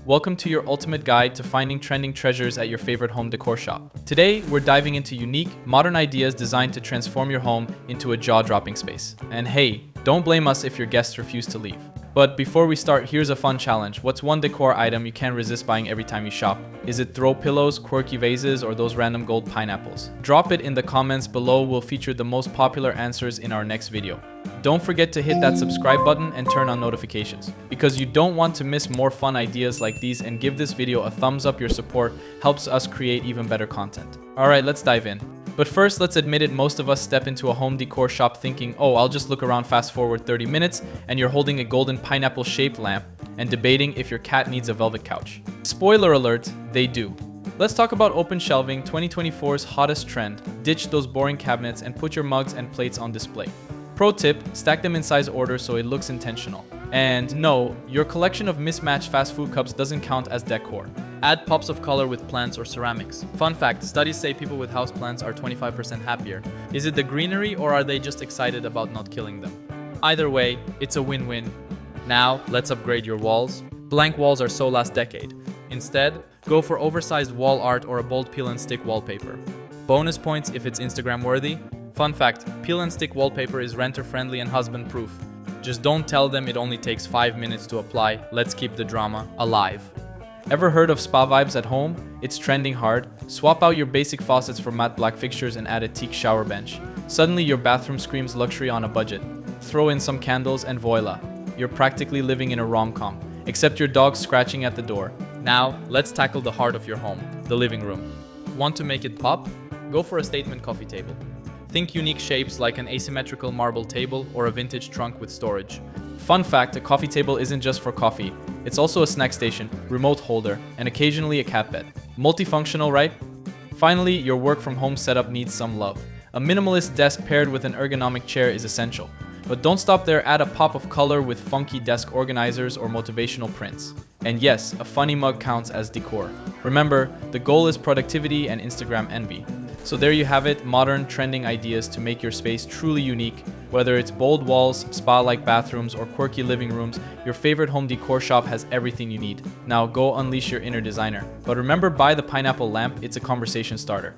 Welcome to your ultimate guide to finding trending treasures at your favorite home decor shop. Today, we're diving into unique, modern ideas designed to transform your home into a jaw-dropping space. And hey, don't blame us if your guests refuse to leave. But before we start, here's a fun challenge. What's one decor item you can't resist buying every time you shop? Is it throw pillows, quirky vases, or those random gold pineapples? Drop it in the comments below. We'll feature the most popular answers in our next video. Don't forget to hit that subscribe button and turn on notifications, because you don't want to miss more fun ideas like these, and give this video a thumbs up. Your support helps us create even better content. Alright, let's dive in. But first, let's admit it, most of us step into a home decor shop thinking, oh, I'll just look around. Fast forward 30 minutes and you're holding a golden pineapple shaped lamp and debating if your cat needs a velvet couch. Spoiler alert, they do. Let's talk about open shelving, 2024's hottest trend. Ditch those boring cabinets and put your mugs and plates on display. Pro tip, stack them in size order so it looks intentional. And no, your collection of mismatched fast food cups doesn't count as decor. Add pops of color with plants or ceramics. Fun fact, studies say people with houseplants are 25% happier. Is it the greenery, or are they just excited about not killing them? Either way, it's a win-win. Now, let's upgrade your walls. Blank walls are so last decade. Instead, go for oversized wall art or a bold peel and stick wallpaper. Bonus points if it's Instagram worthy. Fun fact, peel and stick wallpaper is renter friendly and husband proof. Just don't tell them it only takes 5 minutes to apply. Let's keep the drama alive. Ever heard of spa vibes at home? It's trending hard. Swap out your basic faucets for matte black fixtures and add a teak shower bench. Suddenly your bathroom screams luxury on a budget. Throw in some candles and voila, you're practically living in a rom-com, except your dog's scratching at the door. Now, let's tackle the heart of your home, the living room. Want to make it pop? Go for a statement coffee table. Think unique shapes like an asymmetrical marble table or a vintage trunk with storage. Fun fact, a coffee table isn't just for coffee. It's also a snack station, remote holder, and occasionally a cat bed. Multifunctional, right? Finally, your work from home setup needs some love. A minimalist desk paired with an ergonomic chair is essential. But don't stop there, add a pop of color with funky desk organizers or motivational prints. And yes, a funny mug counts as decor. Remember, the goal is productivity and Instagram envy. So there you have it, modern trending ideas to make your space truly unique. Whether it's bold walls, spa-like bathrooms, or quirky living rooms, your favorite home decor shop has everything you need. Now go unleash your inner designer. But remember, buy the pineapple lamp, it's a conversation starter.